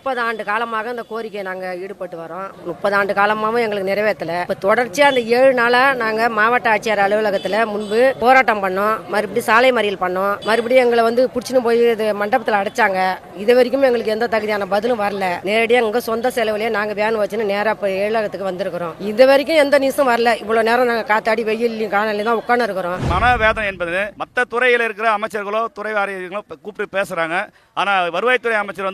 30 ஆண்டு காலமாக இந்த கோரிக்கையை நாங்கள் ஈடுபட்டு வரோம். 30 ஆண்டு காலமாகவும் எங்களுக்கு நிறைவேற்றலை. இப்போ தொடர்ச்சியாக அந்த 7 நாளாக நாங்கள் மாவட்ட ஆட்சியர் அலுவலகத்தில் முன்பு போராட்டம் பண்ணோம், மறுபடியும் சாலை மறியல் பண்ணோம், மறுபடியும் எங்களை பிடிச்சின்னு போய் இது மண்டபத்தில் அடைச்சாங்க. இது வரைக்கும் எங்களுக்கு எந்த தகுதியான பதிலும் வரல. நேரடியாக எங்கள் சொந்த செலவுலேயே நாங்கள் வேன் வச்சுன்னு நேராக இப்போ ஏழகத்துக்கு வந்திருக்கிறோம். இது வரைக்கும் எந்த நியூஸும் வரல. இவ்வளோ நேரம் நாங்கள் காத்தாடி வெயிலையும் காணலையும் தான் உட்காந்து இருக்கிறோம். மனவேதனை என்பது மற்ற துறையில் இருக்கிற அமைச்சர்களோ துறை வாரியங்களோ கூப்பிட்டு பேசுறாங்க. ஆனால் வருவாய்த்துறை அமைச்சர்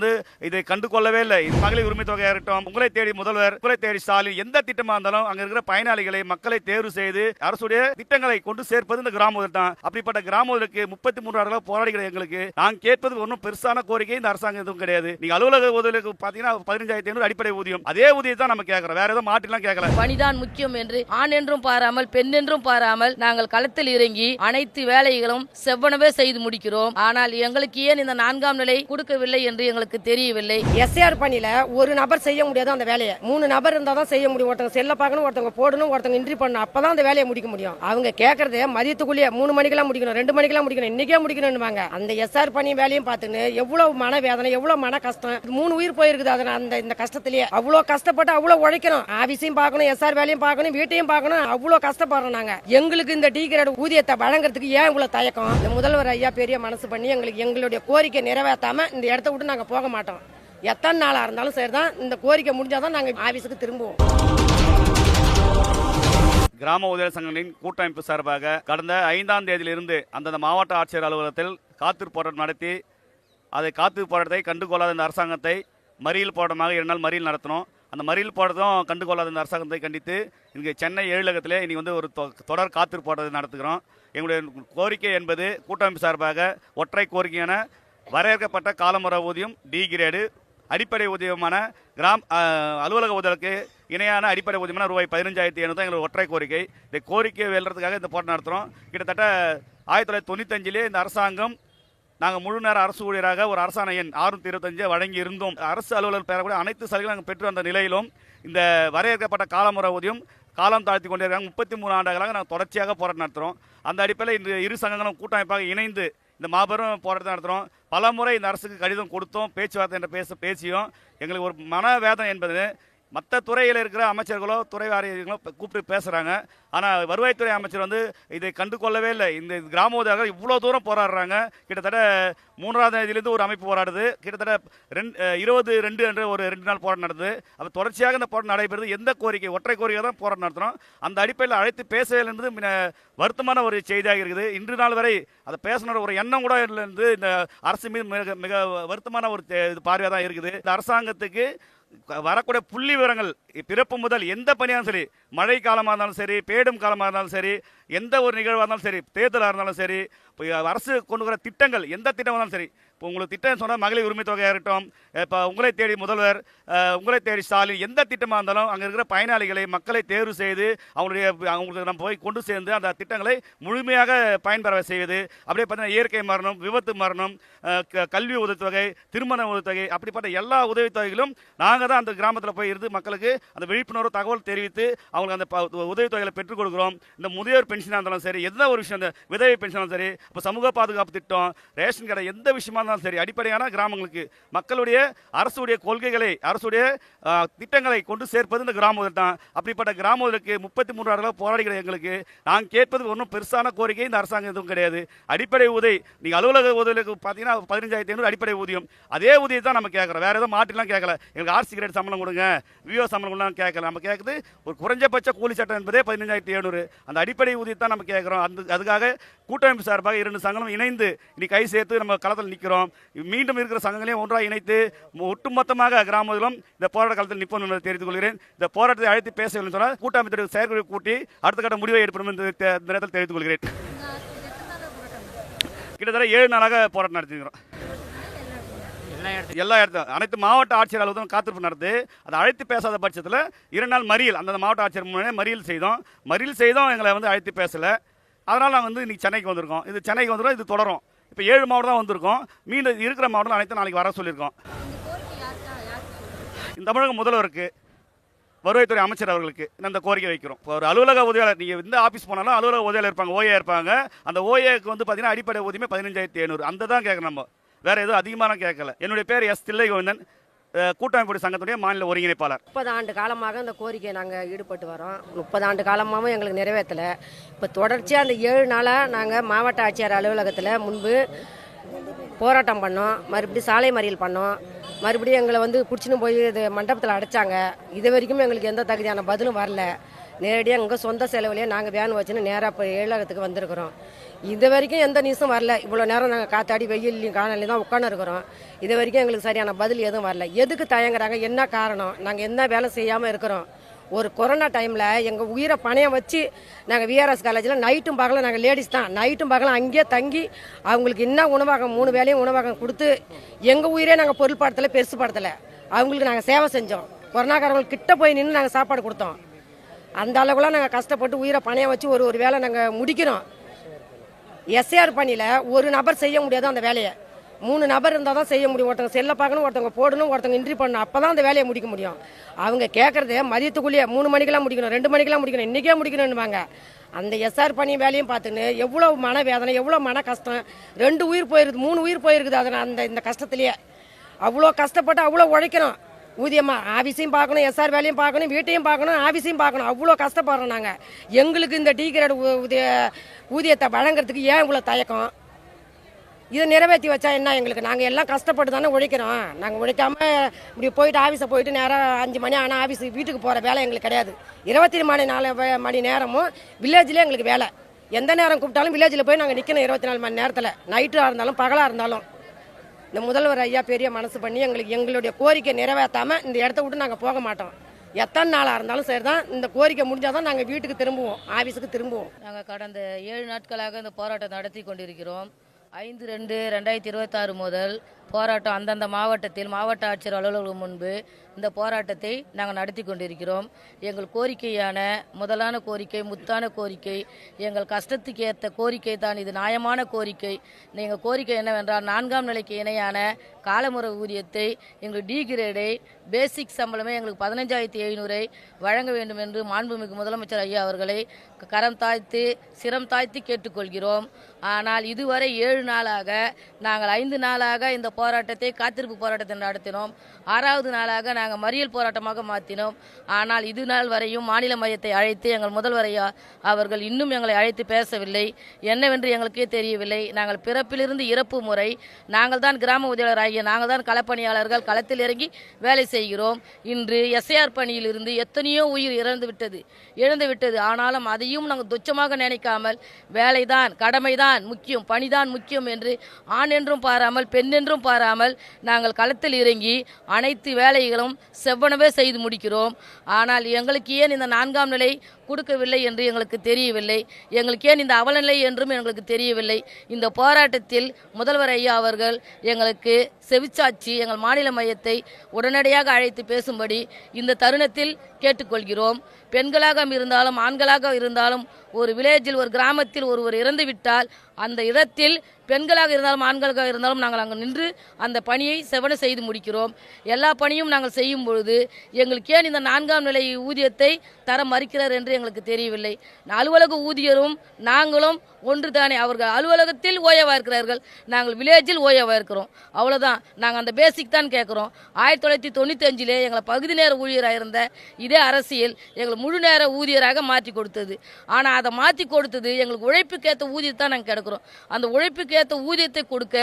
இதை கண்டு கொள்ளவே இல்லை. மகளிர் உரிமை தொகையாக இருக்கட்டும், உங்களை தேடி முதல்வர், உங்களை தேடி ஸ்டாலின், எந்த திட்டமா இருந்தாலும் அங்க இருக்கிற பயனாளிகளை மக்களை தேர்வு செய்து அரசுடைய திட்டங்களை கொண்டு சேர்ப்பது இந்த கிராம முதல் தான். அப்படிப்பட்ட கிராம முதலுக்கு 33 ஆண்டுகளாக போராடுகிற எங்களுக்கு நான் கேட்பது ஒன்றும் பெருசான கோரிக்கை இந்த அரசாங்கம் எதுவும் கிடையாது. நீங்க அலுவலக ஊதியத்துக்கு பாத்தீங்கன்னா 15,500 அடிப்படை ஊதியம், அதே ஊதியம் தான் நம்ம கேட்கிறோம். வேற ஏதோ மாற்றிலாம் கேட்கல. பணிதான் முக்கியம் என்று ஆண் என்றும் பாராமல் பெண் என்றும் பாராமல் நாங்கள் களத்தில் இறங்கி அனைத்து வேலைகளும் செவ்வனவே செய்து முடிக்கிறோம். ஆனால் எங்களுக்கு ஏன் இந்த 4ஆம் நிலை கொடுக்கவில்லை என்று எங்களுக்கு தெரியவில்லை. எஸ்ஆர் பணியில ஒரு நபர் செய்ய முடியாது அந்த வேலையை. 3 நபர் இருந்தா தான் செய்ய முடியும். ஒருத்தங்க செல்ல பார்க்கணும், ஒருத்தங்க போடணும், ஒருத்தங்க இன்ட்ரி பண்ணணும். அப்பதான் அந்த வேலையை முடிக்க முடியும். அவங்க கேட்கறது மதியத்துக்குள்ளேயே 3 மணிக்கெல்லாம் முடிக்கணும், 2 மணிக்கெல்லாம் முடிக்கணும், இன்னைக்கே முடிக்கணும்வாங்க. அந்த எஸ்ஆர் பணி வேலையும் பார்த்துன்னு எவ்வளவு மன வேதனை, எவ்வளவு மன கஷ்டம். 3 உயிர் போயிருக்குது. அந்த இந்த கஷ்டத்திலேயே அவ்வளவு கஷ்டப்பட்டு அவ்வளவு உழைக்கணும். ஆபீஸையும் பார்க்கணும், எஸ்ஆர் வேலையும் பார்க்கணும், வீட்டையும் பார்க்கணும். அவ்வளவு கஷ்டப்படுறோம் நாங்க. எங்களுக்கு இந்த டி கிரேட் ஊதியத்தை வழங்குறதுக்கு ஏன் இவ்வளவு தயக்கம்? இந்த முதல்வர் ஐயா பெரிய மனசு பண்ணி எங்களுடைய கோரிக்கை நிறைவேற்றாம இந்த இடத்த விட்டு நாங்க போக மாட்டோம். எத்தனை நாளா இருந்தாலும் சரிதான். இந்த கோரிக்கை முடிஞ்சாதான் நாங்க ஆபீஸுக்கு திரும்புவோம். கிராம உதவி சங்கங்களின் கூட்டமைப்பு சார்பாக கடந்த 5ஆம் தேதியிலிருந்து அந்தந்த மாவட்ட ஆட்சியர் அலுவலகத்தில் காத்திருப்பு போராட்டம் நடத்தி அதை காத்திருப்பு போராட்டத்தை கண்டுகொள்ளாத இந்த அரசாங்கத்தை மறியல் போராட்டமாக 2 நாள் மறியல் நடத்தினோம். அந்த மறியல் போராட்டம் கண்டுகொள்ளாத இந்த அரசாங்கத்தை கண்டித்து இங்கே சென்னை ஏழகத்திலே இன்னைக்கு ஒரு தொடர் காத்திருப்பு போராட்டத்தை நடத்துகிறோம். எங்களுடைய கோரிக்கை என்பது கூட்டமைப்பு சார்பாக ஒற்றை கோரிக்கையான வரையறுக்கப்பட்ட காலமுறை ஊதியம், டி கிரேடு, அடிப்படை ஊதியமான அலுவலக ஊதியலுக்கு இணையான அடிப்படை ஊதியமான ரூபாய் 15,500 தான் எங்களுக்கு ஒற்றை கோரிக்கை. இந்த கோரிக்கையை வெல்றதுக்காக இந்த போராட்டம் நடத்துகிறோம். கிட்டத்தட்ட 1995 இந்த அரசாங்கம் நாங்கள் முழு நேர அரசு ஊழியராக ஒரு அரசாணை எண் 625 வழங்கி இருந்தோம். அரசு அலுவலர்கள் பெறக்கூடிய அனைத்து சலுகைகளும் நாங்கள் பெற்று வந்த நிலையிலும் இந்த வரையறுக்கப்பட்ட காலமுறை ஊதியம் காலம் தாழ்த்தி கொண்டே இருக்காங்க. 33 ஆண்டுகளாக நாங்கள் தொடர்ச்சியாக போராட்டம் நடத்துகிறோம். அந்த அடிப்படையில் இந்த இரு சங்கங்களும் கூட்டமைப்பாக இணைந்து இந்த மாபெரும் போராட்டத்தை நடத்துகிறோம். பல முறை இந்த அரசுக்கு கடிதம் கொடுத்தோம், பேச்சுவார்த்தை என்ற பேசியும் எங்களுக்கு ஒரு மனவேதனை என்பது மற்ற துறையில் இருக்கிற அமைச்சர்களோ துறை வாரியங்களோ கூப்பிட்டு பேசுகிறாங்க. ஆனால் வருவாய்த்துறை அமைச்சர் இதை கண்டு கொள்ளவே இல்லை. இந்த கிராம உதவியாக இவ்வளோ தூரம் போராடுறாங்க. கிட்டத்தட்ட 3ஆம் தேதியிலிருந்து ஒரு அமைப்பு போராடுது. கிட்டத்தட்ட 22 என்ற ஒரு 2 நாள் போராட்டம் நடக்குது. அப்போ தொடர்ச்சியாக இந்த போராட்டம் நடைபெறுது. எந்த கோரிக்கை? ஒற்றை கோரிக்கை தான் போராட்டம் நடத்துகிறோம். அந்த அடிப்படையில் அழைத்து பேசவே என்பது வருத்தமான ஒரு செய்தியாக இருக்குது. இன்று நாள் வரை அதை பேசணும் ஒரு எண்ணம் கூட இருந்து இந்த அரசு மீது மிக மிக வருத்தமான ஒரு பார்வையாக தான் இருக்குது. இந்த அரசாங்கத்துக்கு வரக்கூடிய புள்ளி விவரங்கள் பிறப்பு முதல் எந்த பணியாலும் சரி, மழை காலமாக இருந்தாலும் சரி, பேடும் காலமாக இருந்தாலும் சரி, எந்த ஒரு நிகழ்வாக இருந்தாலும் சரி, தேர்தலாக இருந்தாலும் சரி, இப்போ அரசு கொண்டு வர திட்டங்கள் எந்த திட்டமாக இருந்தாலும் சரி, இப்போ உங்களுக்கு திட்டம் சொன்னால் மகளிர் உரிமை தொகையாக இருக்கட்டும், இப்போ உங்களை தேடி முதல்வர், உங்களை தேடி ஸ்டாலின், எந்த திட்டமாக இருந்தாலும் அங்கே இருக்கிற பயனாளிகளை மக்களை தேர்வு செய்து அவங்களுக்கு நம்ம போய் கொண்டு சேர்ந்து அந்த திட்டங்களை முழுமையாக பயன்பெற செய்வது. அப்படியே பார்த்தீங்கன்னா இயற்கை மரணம், விபத்து மரணம், கல்வி உதவித்தொகை, திருமண உதவித்தொகை, அப்படிப்பட்ட எல்லா உதவித்தொகைகளும் நாங்கள் தான் அந்த கிராமத்தில் போய் இருந்து மக்களுக்கு அந்த விழிப்புணர்வு தகவல் தெரிவித்து அவங்களுக்கு அந்த உதவித்தொகைகளை பெற்றுக் கொடுக்குறோம். இந்த முதியோர் பென்ஷனாக இருந்தாலும் சரி, எந்த ஒரு விஷயம், இந்த விதவை பென்ஷனாலும் சரி, இப்போ சமூக பாதுகாப்பு திட்டம், ரேஷன் கடை, எந்த விஷயமா இருந்தாலும் சரி, அடிப்படையான கிராமங்களுக்கு மக்களுடைய அரசுடைய கொள்கைகளை, அரசுடைய திட்டங்களை கொண்டு சேர்ப்பது இந்த கிராம முதல் தான். அப்படிப்பட்ட கிராம முதலுக்கு 33 ஆண்டுகளாக போராடுகிற எங்களுக்கு நான் கேட்பது ஒன்றும் பெருசான கோரிக்கை இந்த அரசாங்கம் எதுவும் கிடையாது. அடிப்படை ஊதியம், நீங்கள் அலுவலக ஊதியலுக்கு பார்த்தீங்கன்னா 15,500 அடிப்படை ஊதியம், அதே ஊதியம் தான் நம்ம கேட்குறோம். வேற ஏதோ மாற்றிலாம் கேட்கல. எங்களுக்கு ஆர்சி கிரேட் சம்பளம் கொடுங்க, விஓ சம்பளம் கொடுங்க கேட்கல. நம்ம கேட்குறது ஒரு குறைஞ்சபட்ச கூலி சட்டம் என்பதே 15,700. அந்த அடிப்படை ஊதியத்தை நம்ம கேட்குறோம். அதுக்காக கூட்டமைப்பு சார்பாக 2 சங்கங்களும் இணைந்து இன்னைக்கு கை சேர்த்து நம்ம களத்தில் நிற்கிறோம். மீண்டும் இருக்கிற சங்கங்களையும் ஒன்றாக இணைத்து ஒட்டுமொத்தமாக கிராமத்திலும் இந்த போராட்ட காலத்தில் நிற்போம் என்பதை தெரிவித்துக் கொள்கிறேன். இந்த போராட்டத்தை அழைத்து பேச சொன்னால் கூட்டமைப்பு செயற்குழு கூட்டி அடுத்த கட்ட முடிவை ஏற்படும் என்று இந்த நேரத்தில் தெரிவித்துக் கொள்கிறேன். கிட்டத்தட்ட 7 நாளாக போராட்டம் நடத்திக்கிறோம். எல்லா இடத்துல அனைத்து மாவட்ட ஆட்சியர் அலுவலகம் காத்திருப்பு நடத்து. அதை அழைத்து பேசாத பட்சத்தில் 2 நாள் மறியல், அந்த மாவட்ட ஆட்சியர் முன்னாடி மறியல் செய்தோம். எங்களை அழைத்து பேசலை. அதனால் நாங்கள் இன்னைக்கு சென்னைக்கு வந்திருக்கோம். இது சென்னைக்கு வந்துடும், இது தொடரும். இப்போ 7 மாவட்டம் தான் வந்திருக்கோம். மீண்டும் இருக்கிற மாவட்டம் அனைத்தும் நாளைக்கு வர சொல்லியிருக்கோம். இந்த தமிழக முதல்வருக்கு, வருவாய்த்துறை அமைச்சர் அவர்களுக்கு இந்த கோரிக்கை வைக்கிறோம். இப்போ ஒரு அலுவலக உதவியாளர், நீங்கள் எந்த ஆஃபீஸ் போனாலும் அலுவலக உதவியாளர் இருப்பாங்க, ஓஏ இருப்பாங்க. அந்த ஓஏக்கு பார்த்தீங்கன்னா அடிப்படை ஊதியமே 15,500. அந்த தான் கேட்குறோம். நம்ம வேறு எதுவும் அதிகமான கேட்கல. என்னுடைய பேர் எஸ். தில்லை கோவிந்தன். கூட்டமைப்பு சங்கத்துடைய மாநில ஒருங்கிணைப்பாளர். 30 ஆண்டு காலமாக இந்த கோரிக்கையை நாங்கள் ஈடுபட்டு வரோம். 30 ஆண்டு காலமாகவும் எங்களுக்கு நிறைவேற்றலை. இப்போ தொடர்ச்சியாக அந்த 7 நாளாக நாங்கள் மாவட்ட ஆட்சியர் அலுவலகத்தில் முன்பு போராட்டம் பண்ணோம், மறுபடியும் சாலை மறியல் பண்ணோம், மறுபடியும் எங்களை பிடிச்சின்னு போய் இது மண்டபத்தில் அடைச்சாங்க. இது வரைக்கும் எங்களுக்கு எந்த தகுதியான பதிலும் வரல. நேரடியாக எங்கள் சொந்த செலவுலேயே நாங்கள் வேன் வச்சுன்னு நேராக இப்போ ஏழகத்துக்கு வந்திருக்கிறோம். இது வரைக்கும் எந்த நியூஸும் வரல. இவ்வளோ நேரம் நாங்கள் காத்தாடி வெயிலையும் காணலையும் தான் உட்காந்து இருக்கிறோம். இது வரைக்கும் எங்களுக்கு சரியான பதில் எதுவும் வரல. எதுக்கு தயங்குறாங்க, என்ன காரணம், நாங்கள் என்ன வேலை செய்யாமல் இருக்கிறோம்? ஒரு கொரோனா டைமில் எங்கள் உயிரை பணையம் வச்சு நாங்கள் விஆர்எஸ் காலேஜில் நைட்டும் பகலும் நாங்கள் லேடிஸ் தான் நைட்டும் பகலும் அங்கேயே தங்கி அவங்களுக்கு என்ன உணவகம் 3 வேளையும் உணவகம் கொடுத்து எங்கள் உயிரே நாங்கள் பொருள்படுத்தலை, பெருசுப்படுத்தலை. அவங்களுக்கு நாங்கள் சேவை செஞ்சோம். கொரோனாக்காரங்களுக்கு கிட்ட போய் நின்று நாங்கள் சாப்பாடு கொடுத்தோம். அந்த அளவுக்குலாம் நாங்கள் கஷ்டப்பட்டு உயிரை பணையம் வச்சு ஒரு வேலை நாங்கள் முடிக்கிறோம். எஸ்ஏஆர் பணியில் ஒரு நபர் செய்ய முடியாது அந்த வேலையை. 3 நபர் இருந்தால் தான் செய்ய முடியும். ஒருத்தவங்க செல்லை பார்க்கணும், ஒருத்தவங்க போடணும், ஒருத்தவங்க என்ட்ரி பண்ணணும். அப்போ தான் அந்த வேலையை முடிக்க முடியும். அவங்க கேட்குறதே மதியத்துக்குள்ளேயே 3 மணிக்கெல்லாம் முடிக்கணும், 2 மணிக்கெல்லாம் முடிக்கணும், இன்றைக்கே முடிக்கணும்னுவாங்க. அந்த எஸ்ஆர் பணி வேலையும் பார்த்துன்னு எவ்வளோ மன வேதனை, எவ்வளோ மன கஷ்டம். 2 உயிர் போயிருக்குது, 3 உயிர் போயிருக்குது. அதை இந்த கஷ்டத்துலேயே அவ்வளோ கஷ்டப்பட்டு அவ்வளோ உழைக்கணும். ஊதியமாக ஆஃபீஸையும் பார்க்கணும், எஸ்ஆர் வேலையும் பார்க்கணும், வீட்டையும் பார்க்கணும், ஆஃபீஸையும் பார்க்கணும். அவ்வளோ கஷ்டப்படுறோம் நாங்கள். எங்களுக்கு இந்த டீ கிரேட் ஊதியத்தை வழங்குறதுக்கு ஏன் இவ்வளோ தயக்கம்? இதை நிறைவேற்றி வச்சா என்ன எங்களுக்கு? நாங்கள் எல்லாம் கஷ்டப்பட்டு தானே உழைக்கிறோம். நாங்கள் உழைக்காமல் இப்படி போயிட்டு ஆஃபீஸை போயிட்டு நேராக 5 மணி ஆனால் ஆஃபீஸுக்கு வீட்டுக்கு போகிற வேலை எங்களுக்கு கிடையாது. 24 மணி நேரமும் வில்லேஜ்லேயே எங்களுக்கு வேலை. எந்த நேரம் கூப்பிட்டாலும் வில்லேஜில் போய் நாங்கள் நிற்கணும் 24 மணி நேரத்தில், நைட்டாக இருந்தாலும் பகலாக இருந்தாலும். இந்த முதல்வர் ஐயா பெரிய மனசு பண்ணி எங்களுடைய கோரிக்கை நிறைவேற்றாமல் இந்த இடத்த விட்டு நாங்கள் போக மாட்டோம். எத்தனை நாளாக இருந்தாலும் சரி தான். இந்த கோரிக்கை முடிஞ்சால் தான் நாங்கள் வீட்டுக்கு திரும்புவோம், ஆஃபீஸுக்கு திரும்புவோம். நாங்கள் கடந்த 7 நாட்களாக இந்த போராட்டம் நடத்தி கொண்டிருக்கிறோம். 5/2/2026 முதல் போராட்டம் அந்தந்த மாவட்டத்தில் மாவட்ட ஆட்சியர் அலுவலகம் முன்பு இந்த போராட்டத்தை நாங்கள் நடத்தி கொண்டிருக்கிறோம். எங்கள் கோரிக்கையான முதலான கோரிக்கை, முத்தான கோரிக்கை, எங்கள் கஷ்டத்துக்கு ஏற்ற கோரிக்கை தான் இது. நியாயமான கோரிக்கை. எங்கள் கோரிக்கை என்னவென்றால் 4ஆம் நிலைக்கு இணையான காலமுறை ஊதியத்தை, எங்கள் டி கிரேடை, பேசிக் சம்பளமே எங்களுக்கு 15,500 வழங்க வேண்டும் என்று மாண்புமிகு முதலமைச்சர் ஐயா அவர்களை கரம் தாழ்த்தி சிரம் தாழ்த்தி கேட்டுக்கொள்கிறோம். ஆனால் இதுவரை 7 நாளாக நாங்கள் 5 நாளாக இந்த போராட்டத்தை காத்திருப்பு போராட்டத்தை நடத்தினோம். 6வது நாளாக நாங்கள் மறியல் போராட்டமாக மாற்றினோம். ஆனால் இது நாள் வரையும் மாநில மையத்தை அழைத்து எங்கள் முதல்வர் ஐயா அவர்கள் இன்னும் எங்களை அழைத்து பேசவில்லை. என்னவென்று எங்களுக்கே தெரியவில்லை. நாங்கள் பிறப்பிலிருந்து இறப்பு முறை, நாங்கள் தான் கிராம உதவியாளர் ஆகிய நாங்கள் தான் களப்பணியாளர்கள், களத்தில் இறங்கி வேலை செய்கிறோம். இன்று எஸ்ஏஆர் பணியிலிருந்து எத்தனையோ உயிர் இழந்து விட்டது. ஆனாலும் அதையும் நாங்கள் துச்சமாக நினைக்காமல் வேலைதான், கடமைதான் முக்கியம், பணிதான் முக்கியம் என்று ஆண் என்றும் பாராமல் பெண் என்றும் பாராமல் நாங்கள் களத்தில் இறங்கி அனைத்து வேலைகளும் செவ்வனவே செய்து முடிக்கிறோம். ஆனால் எங்களுக்கு ஏன் இந்த 4ஆம் நிலை கொடுக்கவில்லை என்று எங்களுக்கு தெரியவில்லை. எங்களுக்கு ஏன் இந்த அவலநிலை என்றும் எங்களுக்கு தெரியவில்லை. இந்த போராட்டத்தில் முதல்வர் ஐயா அவர்கள் எங்களுக்கு செவிச்சாட்சி எங்கள் மாநில மையத்தை உடனடியாக அழைத்து பேசும்படி இந்த தருணத்தில் கேட்டுக்கொள்கிறோம். பெண்களாக இருந்தாலும் ஆண்களாக இருந்தாலும் ஒரு வில்லேஜில் ஒரு கிராமத்தில் ஒருவர் இறந்துவிட்டால் அந்த இடத்தில் பெண்களாக இருந்தாலும் ஆண்களாக இருந்தாலும் நாங்கள் அங்கே நின்று அந்த பணியை செவன செய்து முடிக்கிறோம். எல்லா பணியும் நாங்கள் செய்யும் பொழுது எங்களுக்கு ஏன் இந்த 4ஆம் நிலை ஊதியத்தை தர மறுக்கிறார் என்று எங்களுக்கு தெரியவில்லை. அலுவலக ஊதியரும் நாங்களும் ஒன்று தானே. அவர்கள் அலுவலகத்தில் ஓய்வாக இருக்கிறார்கள், நாங்கள் வில்லேஜில் ஓய்வாக இருக்கிறோம். அவ்வளோதான். நாங்கள் அந்த பேசிக் தான் கேட்குறோம். 1995 எங்களை பகுதி நேர ஊழியராக இருந்த இதே அரசியல் எங்களை முழு நேர ஊதியராக மாற்றி கொடுத்தது. ஆனால் அதை மாற்றி கொடுத்தது எங்களுக்கு உழைப்புக்கேற்ற ஊதியத்தை தான் நாங்கள் கிடக்கிறோம். அந்த உழைப்புக்கேற்ற ஊதியத்தை கொடுக்க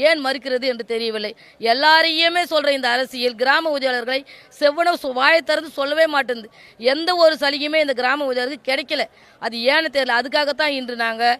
ஏன் மறுக்கிறது என்று தெரியவில்லை. எல்லாரையுமே சொல்கிற இந்த அரசியல் கிராம ஊதியாளர்களை செவ்வன வாயை திறந்து சொல்லவே மாட்டேங்குது. எந்த ஒரு சலுகையுமே இந்த கிராம ஊதியாளருக்கு கிடைக்கல. அது ஏன்னு தெரியல. அதுக்காகத்தான் இன்று நாங்கள்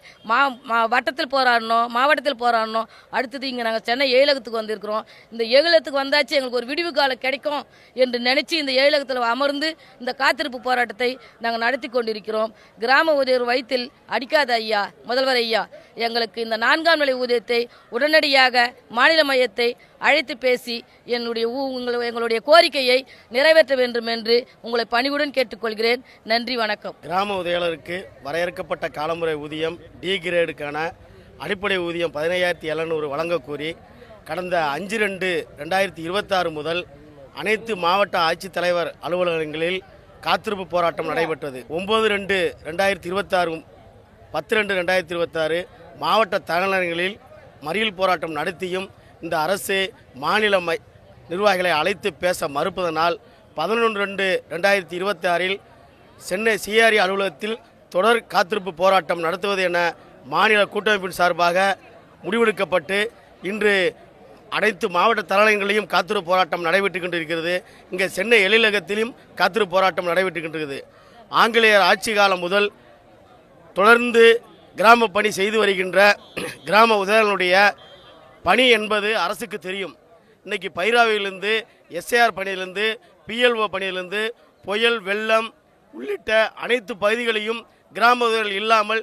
வட்டத்தில் போராடணும், மாவட்டத்தில் போராடணும். அடுத்தது இங்கே நாங்கள் சென்னை ஏழகத்துக்கு வந்திருக்கிறோம். இந்த ஏழகத்துக்கு வந்தாச்சு எங்களுக்கு ஒரு விடிவு காலம் கிடைக்கும் என்று நினைச்சு இந்த ஏழகத்தில் அமர்ந்து இந்த காத்திருப்பு போராட்டத்தை நாங்கள் நடத்தி கொண்டிருக்கிறோம். கிராம ஊதியர் வயிற்றில் அடிக்காத ஐயா முதல்வர் ஐயா, எங்களுக்கு இந்த 4ஆம் நிலை ஊதியத்தை உடனடியாக மாநில மையத்தை அழைத்து பேசி எங்களுடைய கோரிக்கையை நிறைவேற்ற வேண்டும் என்று உங்களை பணிவுடன் கேட்டுக்கொள்கிறேன். நன்றி, வணக்கம். கிராம உதவியாளருக்கு வரையறுக்கப்பட்ட காலமுறை ஊதியம் டி கிரேடுக்கான அடிப்படை ஊதியம் 15,700 வழங்க கோரி கடந்த 5/2/2026 முதல் அனைத்து மாவட்ட ஆட்சித்தலைவர் அலுவலகங்களில் காத்திருப்பு போராட்டம் நடைபெற்றது. 9/2/2026 10/2/2026 மாவட்ட தலைநகரங்களில் மறியல் போராட்டம் நடத்தியும் இந்த அரசு மாநில நிர்வாகிகளை அழைத்து பேச மறுப்பதனால் 11/2/2026 சென்னை சிஆர்இ அலுவலகத்தில் தொடர் காத்திருப்பு போராட்டம் நடத்துவது என மாநில கூட்டமைப்பின் சார்பாக முடிவெடுக்கப்பட்டு இன்று அனைத்து மாவட்ட தலைநகரங்களிலும் காத்திருப்பு போராட்டம் நடைபெற்றுக் கொண்டிருக்கிறது. இங்கே சென்னை எழிலகத்திலும் காத்திருப்பு போராட்டம் நடைபெற்றுக் கொண்டிருக்கிறது. ஆங்கிலேயர் ஆட்சி காலம் முதல் தொடர்ந்து கிராம பணி செய்து வருகின்ற கிராம உதவியாளர்களுடைய பணி என்பது அரசுக்கு தெரியும். இன்றைக்கி பைராவிலிருந்து எஸ்ஏஆர் பணியிலிருந்து பிஎல்ஓ பணியிலிருந்து புயல் வெள்ளம் உள்ளிட்ட அனைத்து பகுதிகளையும் கிராம உதவியாளர்கள் இல்லாமல்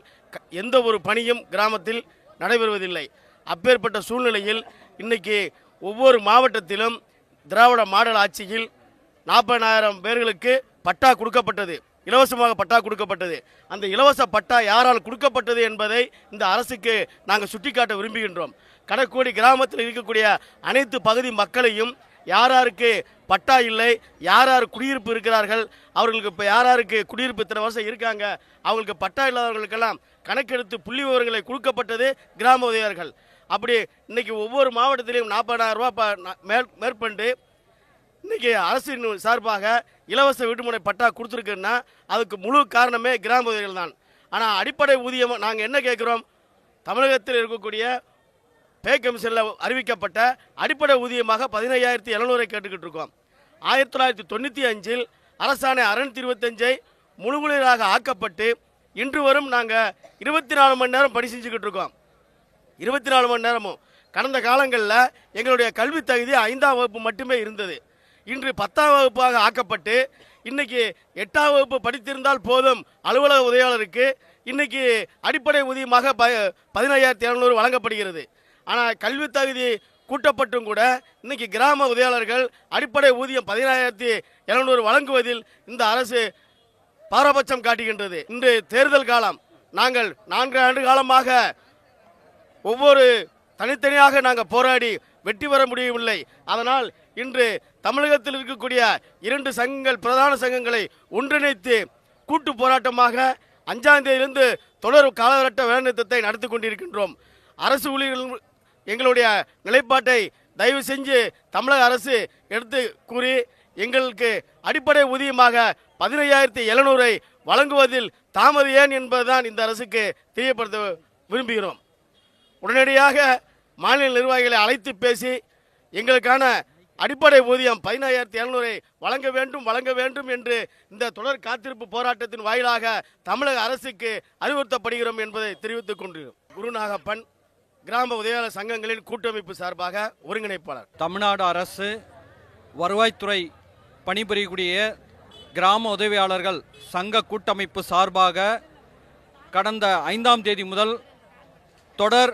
எந்த ஒரு பணியும் கிராமத்தில் நடைபெறுவதில்லை. அப்பேற்பட்ட சூழ்நிலையில் இன்றைக்கி ஒவ்வொரு மாவட்டத்திலும் திராவிட மாடல் ஆட்சியில் 40,000 பேர்களுக்கு பட்டா கொடுக்கப்பட்டது, இலவசமாக பட்டா கொடுக்கப்பட்டது. அந்த இலவச பட்டா யாரால் கொடுக்கப்பட்டது என்பதை இந்த அரசுக்கு நாங்கள் சுட்டிக்காட்ட விரும்புகின்றோம். கடற்கோடி கிராமத்தில் இருக்கக்கூடிய அனைத்து பகுதி மக்களையும் யாராருக்கு பட்டா இல்லை, யார் குடியிருப்பு இருக்கிறார்கள், அவர்களுக்கு இப்போ யாராருக்கு குடியிருப்பு இத்தனை வருஷம் இருக்காங்க, அவங்களுக்கு பட்டா இல்லாதவர்களுக்கெல்லாம் கணக்கெடுத்து புள்ளி விவரங்களை கொடுக்கப்பட்டது கிராம உதவியாளர்கள். அப்படி இன்னைக்கு ஒவ்வொரு மாவட்டத்திலையும் 40,000 ரூபாய் மேற்கொண்டு இன்னைக்கு அரசின் சார்பாக இலவச வீட்டுமனை பட்டா கொடுத்துருக்குன்னா அதுக்கு முழு காரணமே கிராம உதவிகள் தான். ஆனால் அடிப்படை ஊதியம் நாங்கள் என்ன கேட்குறோம், தமிழகத்தில் இருக்கக்கூடிய பே கமிஷனில் அறிவிக்கப்பட்ட அடிப்படை ஊதியமாக 15,700 கேட்டுக்கிட்டு இருக்கோம். 1995 அரசாணை 625 முழுமுறையாக ஆக்கப்பட்டு இன்று வரும் நாங்கள் 24 மணி நேரம் பணி செஞ்சுக்கிட்டு இருக்கோம். 24 மணி நேரமும் கடந்த காலங்களில் எங்களுடைய கல்வி தகுதி 5ஆம் வகுப்பு மட்டுமே இருந்தது. இன்று 10ஆம் வகுப்பாக ஆக்கப்பட்டு இன்னைக்கு 8ஆம் வகுப்பு படித்திருந்தால் போதும் அலுவலக உதவியாளருக்கு இன்னைக்கு அடிப்படை ஊதியமாக 15,700 வழங்கப்படுகிறது. ஆனால் கல்வி தகுதி கூட்டப்பட்டும் கூட இன்னைக்கு கிராம உதவியாளர்கள் அடிப்படை ஊதியம் 15,700 வழங்குவதில் இந்த அரசு பாரபட்சம் காட்டுகின்றது. இன்று தேர்தல் காலம், நாங்கள் 4 ஆண்டு காலமாக ஒவ்வொரு தனித்தனியாக நாங்கள் போராடி வெற்றி பெற முடியவில்லை. அதனால் இன்று தமிழகத்தில் இருக்கக்கூடிய 2 சங்கங்கள், பிரதான சங்கங்களை ஒன்றிணைத்து கூட்டு போராட்டமாக 5ஆம் தேதியிலிருந்து தொடர் காலவரட்ட வேலைநிறுத்தத்தை நடத்தி கொண்டிருக்கின்றோம். அரசு ஊழியர்கள் எங்களுடைய நிலைப்பாட்டை தயவு செஞ்சு தமிழக அரசு எடுத்து கூறி எங்களுக்கு அடிப்படை ஊதியமாக 15,700 வழங்குவதில் தாமதம் ஏன் என்பதுதான் இந்த அரசுக்கு தெரியப்படுத்த விரும்புகிறோம். உடனடியாக மாநில நிர்வாகிகளை அழைத்து பேசி எங்களுக்கான அடிப்படை ஊதியம் 15,700 வழங்க வேண்டும் என்று இந்த தொடர் காத்திருப்பு போராட்டத்தின் வாயிலாக தமிழக அரசுக்கு அறிவுறுத்தப்படுகிறோம் என்பதை தெரிவித்துக் கொண்டு குருநாகப்பன், கிராம உதவியாளர் சங்கங்களின் கூட்டமைப்பு சார்பாக ஒருங்கிணைப்பாளர். தமிழ்நாடு அரசு வருவாய்த்துறை பணிபுரியக்கூடிய கிராம உதவியாளர்கள் சங்க கூட்டமைப்பு சார்பாக கடந்த 5ஆம் தேதி முதல் தொடர்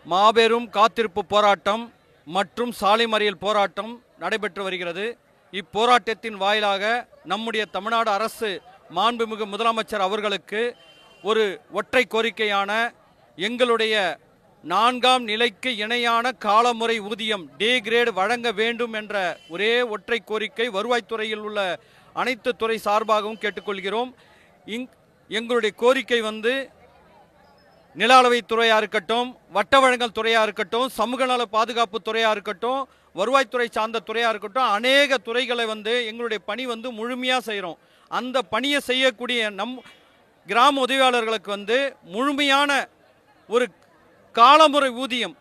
மாபெரும் காத்திருப்பு போராட்டம் மற்றும் சாலை மறியல் போராட்டம் நடைபெற்று வருகிறது. இப்போராட்டத்தின் வாயிலாக நம்முடைய தமிழ்நாடு அரசு மாண்புமிகு முதலமைச்சர் அவர்களுக்கு ஒரு ஒற்றை கோரிக்கையான எங்களுடைய 4ஆம் நிலைக்கு இணையான காலமுறை ஊதியம் டே கிரேடு வழங்க வேண்டும் என்ற ஒரே ஒற்றை கோரிக்கை வருவாய்த்துறையில் உள்ள அனைத்து துறை சார்பாகவும் கேட்டுக்கொள்கிறோம். எங்களுடைய கோரிக்கை நில அளவைத் துறையாக இருக்கட்டும், வட்ட வழங்கல் துறையாக இருக்கட்டும், சமூக நல பாதுகாப்பு துறையாக இருக்கட்டும், வருவாய்த்துறை சார்ந்த துறையாக இருக்கட்டும், அநேக துறைகளை எங்களுடைய பணி முழுமையாக செய்கிறோம். அந்த பணியை செய்யக்கூடிய கிராம உதவியாளர்களுக்கு முழுமையான ஒரு காலமுறை ஊதியம்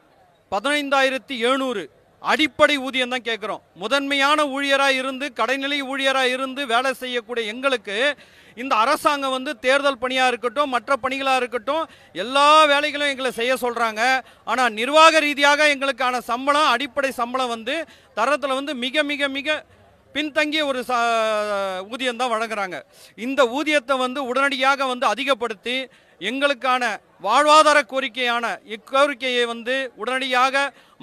15,700 அடிப்படை ஊதியம் தான் கேட்குறோம். முதன்மையான ஊழியராக இருந்து கடைநிலை ஊழியராக இருந்து வேலை செய்யக்கூடிய எங்களுக்கு இந்த அரசாங்கம் தேர்தல் பணியாக இருக்கட்டும், மற்ற பணிகளாக இருக்கட்டும், எல்லா வேலைகளும் எங்களை செய்ய சொல்கிறாங்க. ஆனால் நிர்வாக ரீதியாக எங்களுக்கான சம்பளம், அடிப்படை சம்பளம் தரத்தில் மிக மிக மிக பின்தங்கிய ஒரு ஊதியம் தான் வழங்குறாங்க. இந்த ஊதியத்தை உடனடியாக அதிகப்படுத்தி எங்களுக்கான வாழ்வாதார கோரிக்கையான இக்கோரிக்கையை உடனடியாக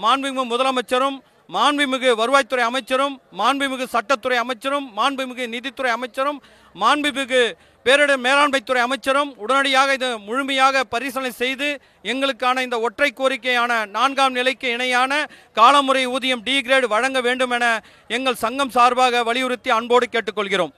மாண்புமிகு முதலமைச்சரும், மாண்புமிகு வருவாய்த்துறை அமைச்சரும், மாண்புமிகு சட்டத்துறை அமைச்சரும், மாண்புமிகு நிதித்துறை அமைச்சரும், மாண்புமிகு பேரிடர் மேலாண்மைத்துறை அமைச்சரும் உடனடியாக இதை முழுமையாக பரிசீலனை செய்து எங்களுக்கான இந்த ஒற்றை கோரிக்கையான 4ஆம் நிலைக்கு இணையான காலமுறை ஊதியம் டி கிரேடு வழங்க வேண்டும் என எங்கள் சங்கம் சார்பாக வலியுறுத்தி அன்போடு கேட்டுக்கொள்கிறோம்.